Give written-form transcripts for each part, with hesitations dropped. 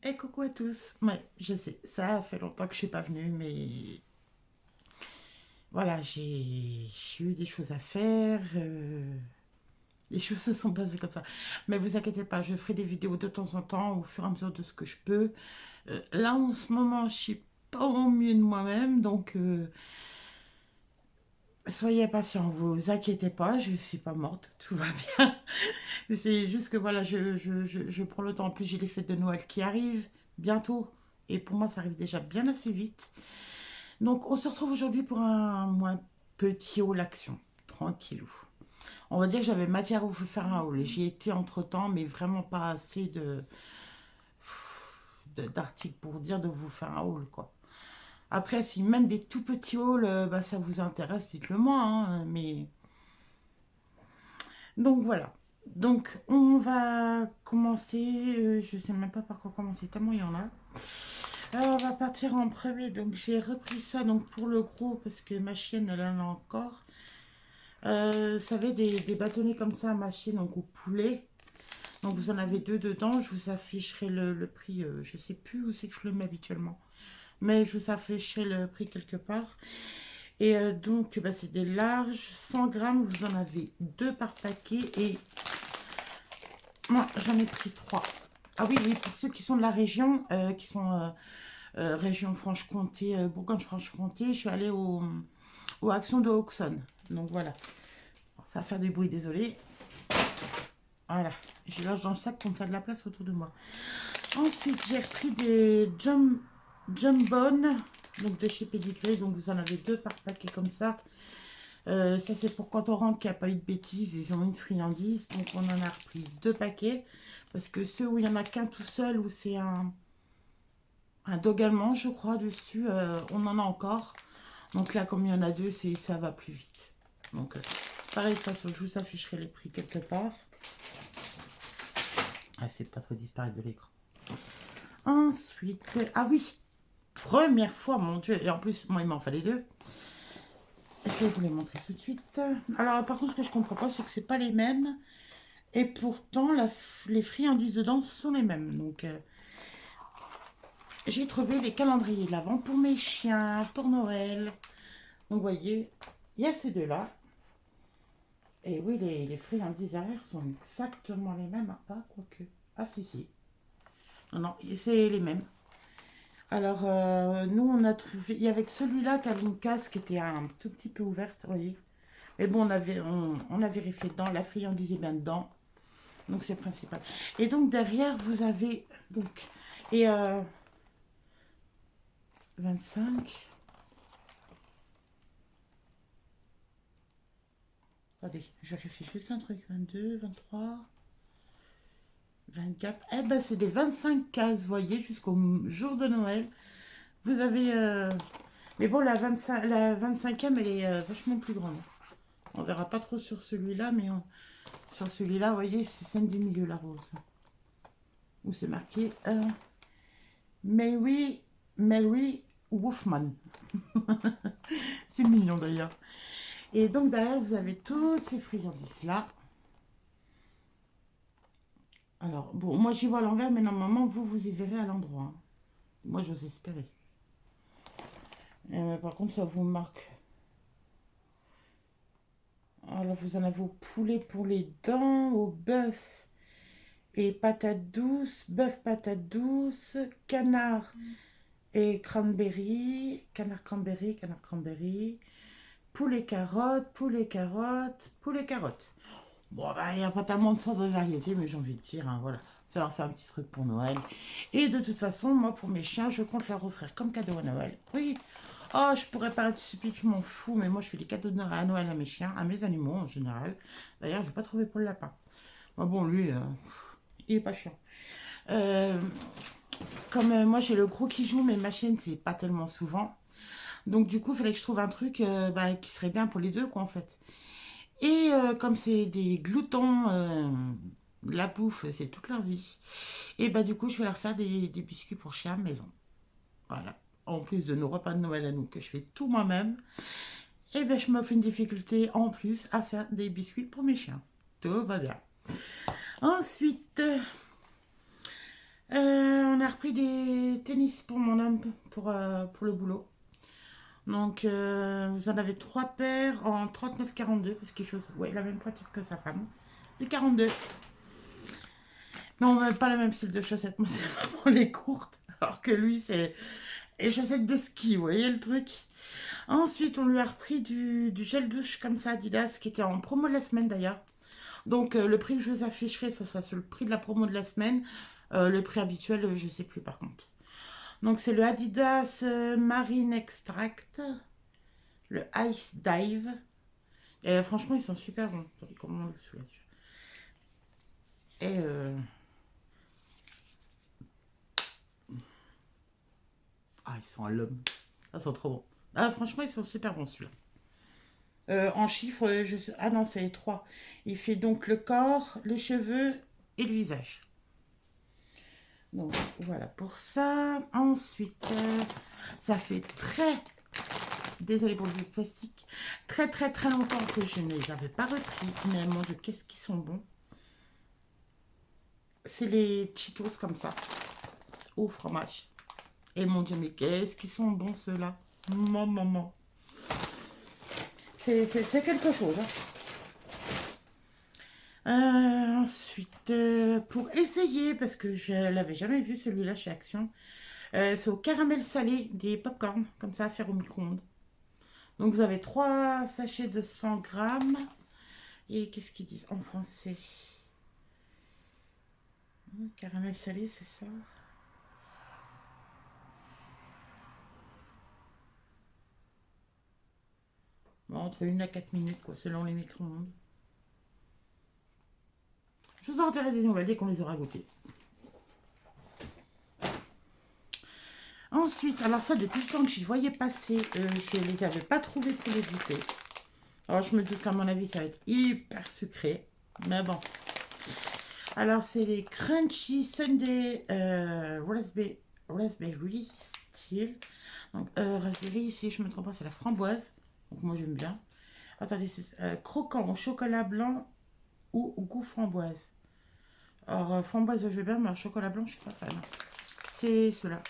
Et coucou à tous. Ouais, je sais, ça fait longtemps que je suis pas venue, mais voilà, j'ai eu des choses à faire. Les choses se sont passées comme ça. Mais vous inquiétez pas, je ferai des vidéos de temps en temps, au fur et à mesure de ce que je peux. Là, en ce moment, je suis pas au mieux de moi-même, donc soyez patients, vous inquiétez pas, je suis pas morte, tout va bien. C'est juste que voilà, je prends le temps. En plus, j'ai les fêtes de Noël qui arrivent bientôt. Et pour moi, ça arrive déjà bien assez vite. Donc, on se retrouve aujourd'hui pour un moins petit haul action. Tranquillou. On va dire que j'avais matière à vous faire un haul. J'y étais entre temps, mais vraiment pas assez d'articles pour dire de vous faire un haul, quoi. Après, si même des tout petits hauls, bah, ça vous intéresse, dites-le moi, hein, mais donc voilà. Donc on va commencer. Je sais même pas par quoi commencer, tellement il y en a. Alors on va partir en premier. Donc j'ai repris ça donc pour le gros parce que ma chienne elle en a encore. Vous savez des bâtonnets comme ça, ma chienne donc au poulet. Donc vous en avez deux dedans. Je vous afficherai le prix. Je sais plus où c'est que je le mets habituellement, mais je vous afficherai le prix quelque part. Et donc bah, c'est des larges 100 grammes. Vous en avez deux par paquet et moi, j'en ai pris trois. Ah oui, oui, pour ceux qui sont de la région, qui sont région Franche-Comté, Bourgogne-Franche-Comté, je suis allée au Action de Auxonne. Donc voilà. Alors, ça va faire du bruit, désolé. Voilà. Je lâche dans le sac pour me faire de la place autour de moi. Ensuite, j'ai repris des Jumbone, donc de chez Pedigree. Donc vous en avez deux par paquet comme ça. Ça c'est pour quand on rentre qu'il n'y a pas eu de bêtises, ils ont une friandise, donc on en a repris deux paquets, parce que ceux où il n'y en a qu'un tout seul, où c'est un dog allemand je crois dessus, on en a encore, donc là comme il y en a deux, ça va plus vite. Donc pareil, de toute façon je vous afficherai les prix quelque part. Ah, c'est pas trop disparaître de l'écran. Ensuite, ah oui, première fois, mon dieu, et en plus moi il m'en fallait deux. Je vais vous les montrer tout de suite. Alors par contre ce que je comprends pas, c'est que c'est pas les mêmes. Et pourtant, les friandises dedans sont les mêmes. Donc, j'ai trouvé les calendriers de l'Avent pour mes chiens, pour Noël. Donc, vous voyez, il y a ces deux-là. Et oui, les friandises derrière sont exactement les mêmes. Ah, quoique. Ah, si, si. Non, non, c'est les mêmes. Alors, nous, on a trouvé... Il y avait celui-là qui avait une case qui était un tout petit peu ouverte, vous voyez. Mais bon, on a vérifié dedans. La friandise est bien dedans. Donc, c'est principal. Et donc, derrière, vous avez... Donc, et 25. Attendez, je vérifie juste un truc. 22, 23, 24. Eh ben, c'est des 25 cases, vous voyez, jusqu'au jour de Noël. Vous avez... Mais bon, la 25e, elle est vachement plus grande. On verra pas trop sur celui-là, mais sur celui-là, vous voyez, c'est celle du milieu, la rose. Où c'est marqué Mary, Mary Wolfman. C'est mignon d'ailleurs. Et donc derrière, vous avez toutes ces friandises-là. Alors, bon, moi j'y vois à l'envers, mais normalement, vous y verrez à l'endroit, hein. Moi, j'ose espérer. Par contre, ça vous marque. Alors, vous en avez au poulet pour les dents, au bœuf et patates douces, bœuf patate douce, canard et cranberry, canard cranberry, poulet carotte, poulet carotte, poulet carotte. Bon, bah, il n'y a pas tellement de sortes de variétés, mais j'ai envie de dire, hein, voilà. Ça leur fait un petit truc pour Noël. Et de toute façon, moi, pour mes chiens, je compte leur offrir comme cadeau à Noël. Oui. Oh, je pourrais paraître stupide, je m'en fous, mais moi, je fais des cadeaux de à Noël à mes chiens, à mes animaux en général. D'ailleurs, je n'ai pas trouvé pour le lapin. Bah bon, lui, il est pas chiant. Euh, comme moi, j'ai le gros qui joue, mais ma chienne, c'est pas tellement souvent. Donc, du coup, il fallait que je trouve un truc bah, qui serait bien pour les deux, quoi, en fait. Et comme c'est des gloutons, la bouffe, c'est toute leur vie. Et bah du coup, je vais leur faire des biscuits pour chiens à la maison. Voilà. En plus de nos repas de Noël à nous, que je fais tout moi-même. Et ben je m'offre une difficulté en plus à faire des biscuits pour mes chiens. Tout va bien. Ensuite, on a a repris des tennis pour mon homme pour le boulot. Donc, vous en avez 3 paires en 39,42. Parce qu'il chose, ouais, la même poitrine que sa femme. De 42. Non, même pas le même style de chaussettes. Moi, c'est vraiment les courtes. Alors que lui, c'est les chaussettes de ski. Vous voyez le truc? Ensuite, on lui a repris du gel douche comme ça, Adidas, qui était en promo de la semaine d'ailleurs. Donc, le prix que je vous afficherai, ça sera sur le prix de la promo de la semaine. Le prix habituel, je ne sais plus par contre. Donc, c'est le Adidas Marine Extract, le Ice Dive. Et franchement, ils sont super bons. Attendez, comment on le soulève déjà. Et ah, ils sont à l'homme. Ah, ils sont trop bons. Ah, franchement, ils sont super bons celui-là. En chiffres, ah non, c'est 3. Il fait donc le corps, les cheveux et le visage. Donc voilà pour ça. Ensuite, ça fait désolée pour le plastique, très très très longtemps que je ne les avais pas repris. Mais mon Dieu, qu'est-ce qu'ils sont bons. C'est les Cheetos comme ça, au fromage. Et mon Dieu, mais qu'est-ce qu'ils sont bons ceux-là. Maman. C'est quelque chose. Ensuite, pour essayer, parce que je l'avais jamais vu celui-là chez Action, c'est au caramel salé des popcorn, comme ça à faire au micro-ondes. Donc vous avez 3 sachets de 100 grammes. Et qu'est-ce qu'ils disent en français? Caramel salé, c'est ça? Bon, entre 1 à 4 minutes, quoi, selon les micro-ondes. Je vous en dirai des nouvelles dès qu'on les aura goûtées. Ensuite, alors ça, depuis le temps que j'y voyais passer, je les avais pas trouvés pour les goûter. Alors je me doute qu'à mon avis, ça va être hyper sucré. Mais bon. Alors, c'est les Crunchy Sunday Raspberry Style. Donc, raspberry, ici, je me trompe pas, c'est la framboise. Donc, moi, j'aime bien. Attendez, c'est croquant au chocolat blanc ou au goût framboise. Alors, framboise, je veux bien, mais chocolat blanc, je suis pas fan. C'est cela.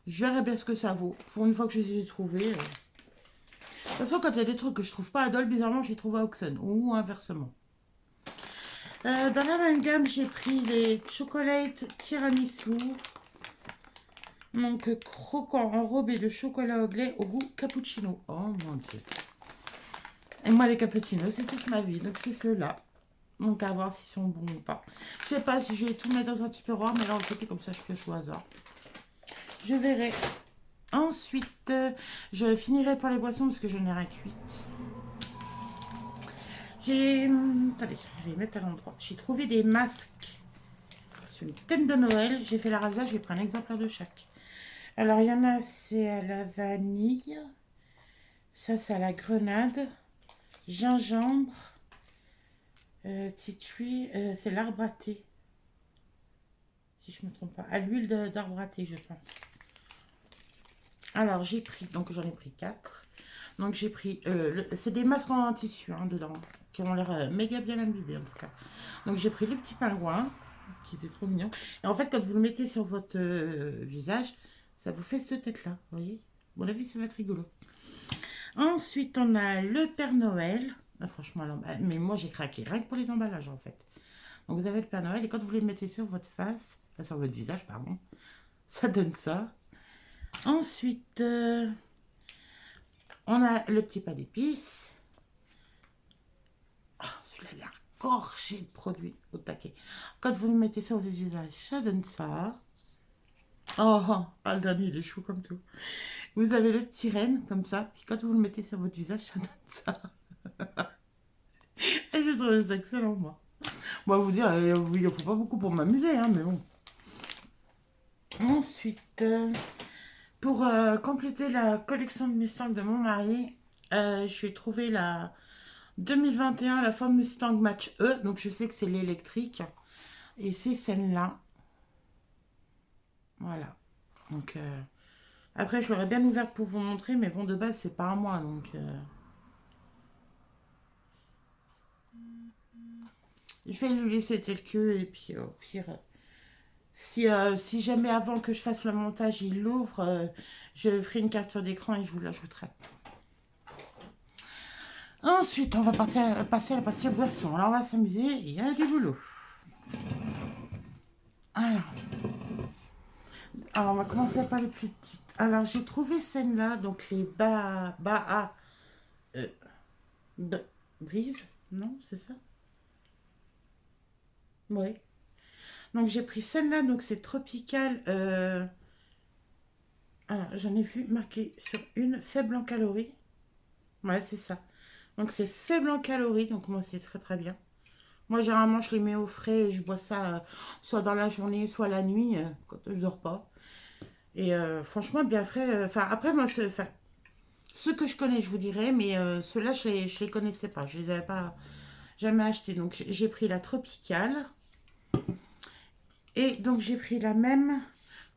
Je verrai bien ce que ça vaut. Pour une fois que je les ai trouvés. De toute façon, quand il y a des trucs que je trouve pas à Dole, bizarrement, je les trouve à Auxonne. Ou inversement. Dans la même gamme, j'ai pris les chocolate tiramisu. Donc, croquant enrobé de chocolat anglais au goût cappuccino. Oh mon Dieu. Et moi, les cappuccinos, c'est toute ma vie. Donc, c'est ceux-là. Donc, à voir s'ils sont bons ou pas. Je sais pas si je vais tout mettre dans un tupperware, mais là, on côté, comme ça, je pioche au hasard. Je verrai. Ensuite, je finirai par les boissons parce que je n'ai rien cuite. Attendez, je vais les mettre à l'endroit. J'ai trouvé des masques sur le thème de Noël. J'ai fait la rasage, j'ai pris un exemplaire de chaque. Alors, il y en a, c'est à la vanille. Ça, c'est à la grenade. Gingembre. Titui, c'est l'arbre à thé. Si je ne me trompe pas. À l'huile d'arbre à thé, je pense. Alors, j'ai pris, donc j'en ai pris 4. Donc, j'ai pris, c'est des masques en tissu dedans, qui ont l'air méga bien imbibés en tout cas. Donc, j'ai pris le petit pingouin, qui était trop mignon. Et en fait, quand vous le mettez sur votre visage, ça vous fait cette tête-là, vous voyez? Bon, la vie, ça va être rigolo. Ensuite, on a le Père Noël. Ah, franchement, mais moi, j'ai craqué, rien que pour les emballages, en fait. Donc, vous avez le Père Noël, et quand vous les mettez sur votre face, sur votre visage, pardon, ça donne ça. Ensuite, on a le petit pas d'épices. Ah, celui-là, il a gorgé de produits au taquet. Quand vous le mettez sur votre visage, ça donne ça. Oh, le dernier, il est chou comme tout. Vous avez le petit renne, comme ça. Puis quand vous le mettez sur votre visage, ça donne ça. Et je trouve ça excellent, moi. Bon, vous dire, il ne faut pas beaucoup pour m'amuser, hein, mais bon. Ensuite, pour compléter la collection de Mustang de mon mari, je vais trouver la 2021, la Ford Mustang Match E. Donc, je sais que c'est l'électrique. Et c'est celle-là. Voilà. Donc, après, je l'aurais bien ouverte pour vous montrer, mais bon, de base, c'est pas à moi, donc... Je vais lui laisser tel que, et puis au pire, Si jamais avant que je fasse le montage, il l'ouvre, je ferai une capture d'écran et je vous l'ajouterai. Ensuite, on va passer à la partie boisson. Alors, on va s'amuser. Il y a du boulot. Alors, on va commencer par les plus petites. Alors, j'ai trouvé celle-là, donc les euh, Brise. Non, c'est ça? Oui. Donc, j'ai pris celle-là, donc c'est tropical. Alors, j'en ai vu marqué sur une, faible en calories. Ouais, c'est ça. Donc, c'est faible en calories, donc moi, c'est très très bien. Moi, généralement, je les mets au frais et je bois ça soit dans la journée, soit la nuit, quand je dors pas. Et franchement, bien frais. Enfin, après, moi, ceux que je connais, je vous dirais, mais ceux-là, je les connaissais pas. Je les avais pas jamais achetés. Donc, j'ai pris la tropicale. Et donc, j'ai pris la même.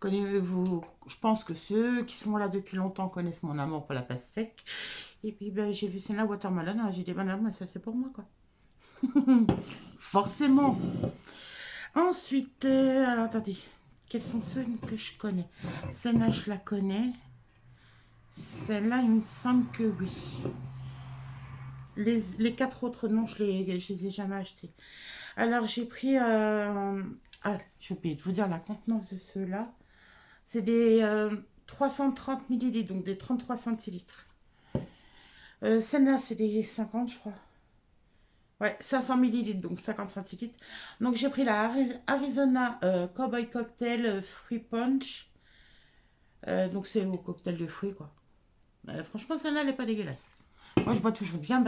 Connaissez-vous, je pense que ceux qui sont là depuis longtemps connaissent mon amour pour la pastèque. Et puis, ben, j'ai vu celle-là, watermelon. Ah, j'ai dit, ben non, mais ça, c'est pour moi, quoi. Forcément. Ensuite, alors attendez, quels sont ceux que je connais? Celle-là, je la connais. Celle-là, il me semble que oui. Les quatre autres, non, je les ai jamais achetés. Alors, j'ai pris... Ah, j'ai oublié de vous dire la contenance de ceux-là. C'est des 330 millilitres, donc des 33 centilitres. Celle-là, c'est des 50, je crois. Ouais, 500 millilitres, donc 50 centilitres. Donc, j'ai pris la Arizona Cowboy Cocktail Fruit Punch. Donc, c'est au cocktail de fruits, quoi. Franchement, celle-là, elle n'est pas dégueulasse. Moi, je bois toujours bien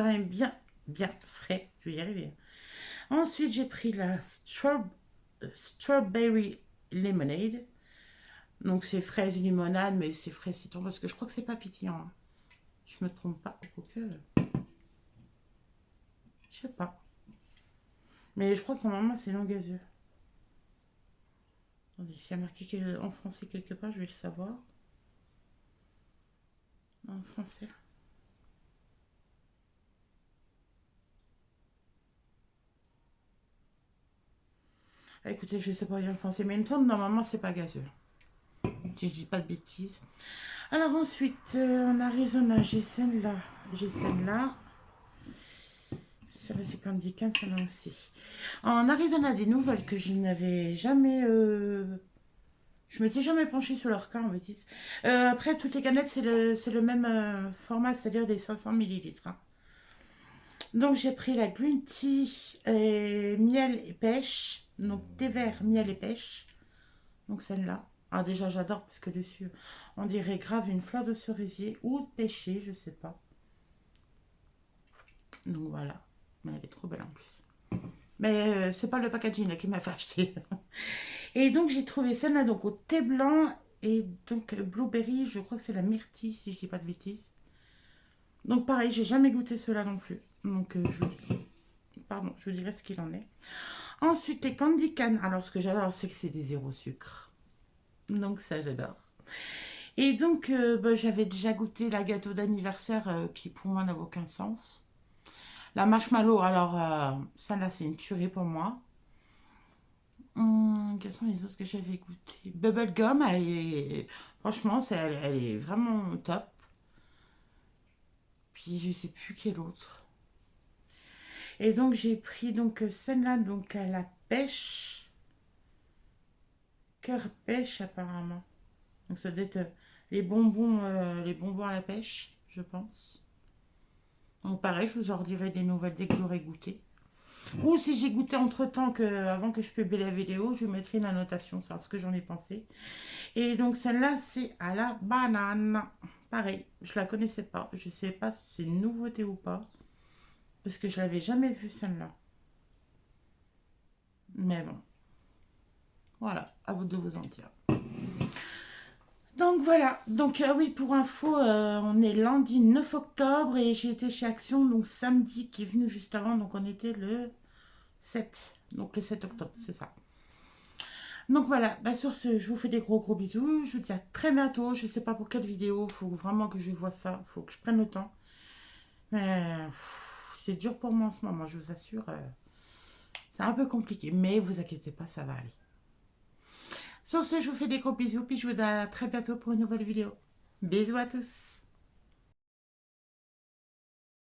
frais. Je vais y arriver. Ensuite, j'ai pris la Strawberry Lemonade. Donc, c'est fraise limonade, mais c'est frais citron parce que je crois que c'est pas pétillant. Hein. Je me trompe pas. Je sais pas. Mais je crois que normalement, c'est non gazeux. Attendez, s'il y a marqué en français quelque part, je vais le savoir. En français. Ah, écoutez, je sais pas bien le français, mais il me semble normalement, c'est pas gazeux. Si je dis pas de bêtises. Alors ensuite, en Arizona, j'ai celle-là. J'ai celle-là. Celle-là, c'est Candy Cane, celle-là aussi. En Arizona, des nouvelles que je n'avais jamais... je m'étais jamais penchée sur leur cas, on va dire. Après, toutes les canettes, c'est le même format, c'est-à-dire des 500 millilitres. Hein. Donc, j'ai pris la green tea et miel et pêche. Donc, thé vert, miel et pêche. Donc, celle-là. Ah, déjà, j'adore parce que dessus, on dirait grave une fleur de cerisier ou de pêcher, je sais pas. Donc, voilà. Mais elle est trop belle en plus. Mais c'est pas le packaging là, qui m'a fait acheter. Et donc j'ai trouvé celle-là donc au thé blanc et donc blueberry, je crois que c'est la myrtille si je dis pas de bêtises. Donc pareil, j'ai jamais goûté cela non plus. Donc je vous dirai ce qu'il en est. Ensuite les candy cane. Alors ce que j'adore c'est que c'est des zéro sucre. Donc ça j'adore. Et donc j'avais déjà goûté la gâteau d'anniversaire qui pour moi n'a aucun sens. La marshmallow, alors celle-là c'est une tuerie pour moi. Quels sont les autres que j'avais goûté? Bubblegum, franchement, elle est vraiment top. Puis je sais plus quel autre. Et donc j'ai pris donc celle-là donc à la pêche, cœur pêche apparemment. Donc ça doit être les bonbons à la pêche, je pense. Donc pareil, je vous en redirai des nouvelles dès que j'aurai goûté. Ou si j'ai goûté entre temps avant que je publie la vidéo, je mettrai une annotation, savoir ce que j'en ai pensé. Et donc celle-là, c'est à la banane. Pareil, je la connaissais pas. Je sais pas si c'est une nouveauté ou pas. Parce que je l'avais jamais vue celle-là. Mais bon. Voilà, à vous de vous en dire. Donc voilà. Donc oui, pour info, on est lundi 9 octobre et j'ai été chez Action, donc samedi qui est venu juste avant. Donc on était le 7. Donc le 7 octobre, c'est ça. Donc voilà, bah sur ce, je vous fais des gros bisous. Je vous dis à très bientôt. Je sais pas pour quelle vidéo. Il faut vraiment que je vois ça. Il faut que je prenne le temps. Mais c'est dur pour moi en ce moment, je vous assure. C'est un peu compliqué. Mais vous inquiétez pas, ça va aller. Sur ce, je vous fais des gros bisous, puis je vous dis à très bientôt pour une nouvelle vidéo. Bisous à tous.